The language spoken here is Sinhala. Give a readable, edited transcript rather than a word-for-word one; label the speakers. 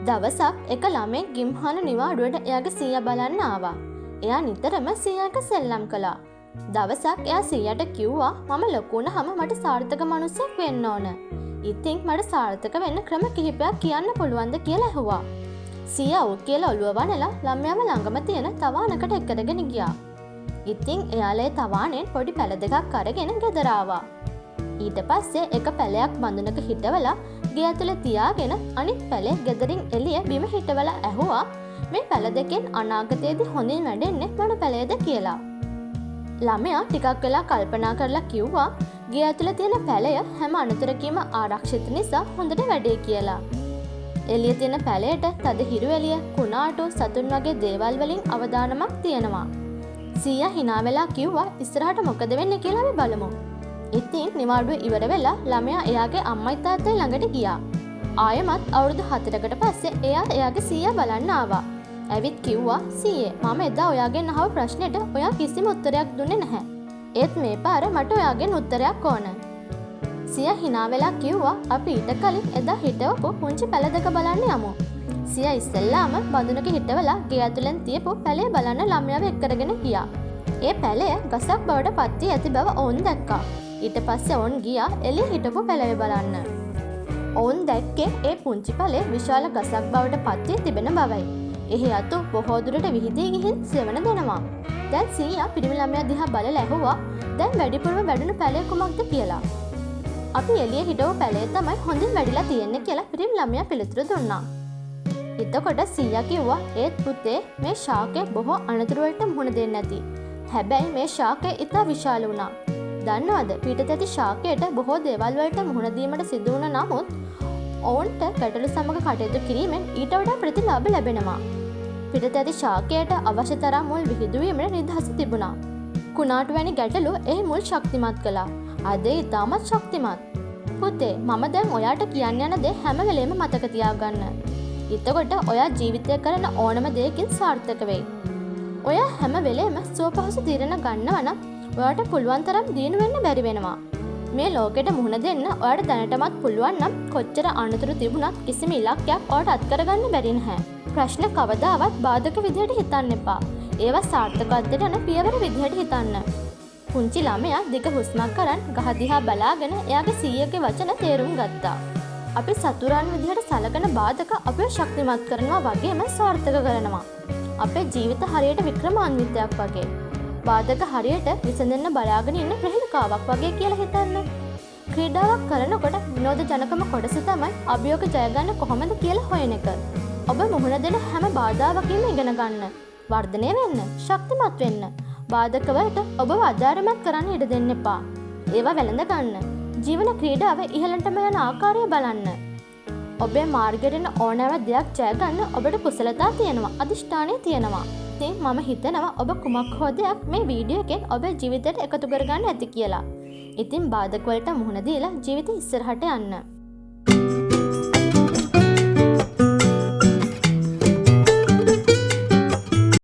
Speaker 1: දවසක් එක ළමෙක් ගිම්හාන නිවාඩුවට එයාගේ සීයා බලන්න ආවා. එයා නිතරම සීයාට සෙල්ලම් කළා. දවසක් එයා සීයාට කිව්වා මම ලොකු වුණාම මට සාර්ථක මිනිහෙක් වෙන්න ඕන. ඉතින් මට සාර්ථක වෙන්න ක්‍රම කිහිපයක් කියන්න පුළුවන්ද කියලා ඇහුවා. සීයා ඔව් කියලා ඔළුව වනලා ළමයාව ළඟම තියෙන තවානකට එක්කගෙන ගියා. ඉතින් එයාලේ තවානෙන් පොඩි පැල දෙකක් අරගෙන ගෙදර ආවා. ඊට පස්සේ එක පැලයක් බඳුනක හිටවලා ගේ ඇතුලේ තියාගෙන අනිත් පැලේ ගෙදරින් එළිය බිම හිටවලා ඇහුවා මේ පැල දෙකෙන් අනාගතයේදී හොඳින් වැඩෙන්නේ මොන පැලේද කියලා. ළමයා ටිකක් වෙලා කල්පනා කරලා කිව්වා ගේ ඇතුලේ තියෙන පැලය හැම අනතුරකීම ආරක්ෂිත නිසා හොඳට වැඩේ කියලා. එළිය තියෙන පැලයට තද හිරු එළිය, කුණාටු, සතුන් වගේ දේවල් වලින් අවදානමක් තියෙනවා. සීයා hina වෙලා කිව්වා ඉස්සරහට මොකද වෙන්නේ කියලා අපි බලමු. ඉතින් නිවාඩුව ඉවර වෙලා ළමයා එයාගේ අම්මයි තාත්තයි ළඟට ගියා. ආයෙමත් අවුරුදු 4කට පස්සේ එයා එයාගේ සීයා බලන්න ආවා. ඇවිත් කිව්වා සීයේ මම එදා ඔයාගෙන් අහපු ප්‍රශ්නෙට ඔයා කිසිම උත්තරයක් දුන්නේ නැහැ. ඒත් මේ පාර මට ඔයාගෙන් උත්තරයක් ඕන. සීයා hina වෙලා කිව්වා අපි ඊට කලින් එදා හිටවපු පුංචි පැල දෙක බලන්න යමු. සීයා ඉස්සෙල්ලාම බඳුනක හිටවලා ගේ ඇතුලෙන් තියපු පැලේ බලන්න ළමයාව එක්කරගෙන ගියා. ඒ පැලය ගසක් බවට පත් වී ඇති බව ඔවුන් දැක්කා. ඊට පස්සේ ඔවුන් ගියා එළිය හිටපු පැලය බලන්න. ඔවුන් දැක්කේ ඒ පුංචි පැලේ විශාල ගසක් බවට පත් වී තිබෙන බවයි. එහි අතු බොහෝ දුරට විහිදී ගිහින් සෙවණ දෙනවා. දැන් සීයා පිරිමි ළමයා දිහා බලලා ඇහුවා දැන් වැඩිපුරම වැඩුණු පැලය කුමක්ද කියලා. අපි එළිය හිටපු පැලය තමයි හොඳින් වැඩිලා තියෙන්නේ කියලා පිරිමි ළමයා පිළිතුරු දුන්නා. එතකොට සීයා කිව්වා ඒත් පුතේ මේ ශාකය බොහෝ අනතුරු වලට මුහුණ දෙන්නේ නැති. හැබැයි මේ ශාකය ඉතා විශාල වුණා. දන්නවද පිටතැති ශාකයට බොහෝ දේවල් වලට මුහුණ දීමට සිදු වුණ නමුත් ඔවුන්ට ගැටලු සමග කටයුතු කිරීමෙන් ඊට වඩා ප්‍රතිලාභ ලැබෙනවා. පිටතැති ශාකයට අවශ්‍ය තරම් මුල් විහිදුවීමට නිදහස තිබුණා. කුණාටු වැනි ගැටලු එහි මුල් ශක්තිමත් කළා. අද ඒ ඉතාමත් ශක්තිමත්. පුතේ මම දැන් ඔයාට කියන්න යන දේ හැම වෙලේම මතක තියාගන්න. එතකොට ඔයා ජීවිතය කරන ඕනම දෙයකින් සාර්ථක වෙයි. ඔයා හැම වෙලේම සුවපහසු තීරණ ගන්නවා නම් ඔයාට පුළුවන් තරම් දිනු වෙන්න බැරි වෙනවා. මේ ලෝකෙට මුහුණ දෙන්න ඔයාට දැනටමත් පුළුවන් නම් කොච්චර අනතුරු තිබුණත් කිසිම ඉලක්කයක් ඔයාට අත් කරගන්න බැරි නැහැ. ප්‍රශ්න කවදාවත් බාධක විදිහට හිතන්න එපා. ඒවා සාර්ථකත්වයට යන පියවර විදිහට හිතන්න. පුංචි ළමයා දිග හුස්මක් අරන් ගහ දිහා බලාගෙන එයාගේ සීයාගේ වචන තේරුම් ගත්තා. අපි සතුරන් විදිහට සලකන බාධක අපිව ශක්තිමත් කරනවා වගේම සාර්ථක කරනවා. අපේ ජීවිත හරියට වික්‍රමාන්විතයක් වගේ. බාධක හරියට විසඳන්න බලාගෙන ඉන්න ප්‍රහේලිකාවක් වගේ කියලා හිතන්න. ක්‍රීඩාවක් කරනකොට විනෝදජනකම කොටස තමයි අභියෝග ජය ගන්න කොහොමද කියලා හොයන එක. ඔබ මුහුණ දෙන හැම බාධාවකින්ම ඉගෙන ගන්න. වර්ධනය වෙන්න, ශක්තිමත් වෙන්න. බාධක වලට ඔබව අදාරමත් කරන්න ඉඩ දෙන්න එපා. ඒවා වැළඳ ගන්න. ජීවන ක්‍රීඩාව ඉහළටම යන ආකාරය බලන්න. ඔබේ මාර්ගයෙන් ඕනෑම දෙයක් ජය ගන්න ඔබට කුසලතා තියෙනවා, අදිෂ්ඨානය තියෙනවා. ඉතින් මම හිතනවා ඔබ කුමක් හෝ දෙයක් මේ වීඩියෝ එකෙන් ඔබේ ජීවිතයට එකතු කරගන්න ඇති කියලා. ඉතින් බාධක වලට මුහුණ දීලා ජීවිතේ ඉස්සරහට යන්න.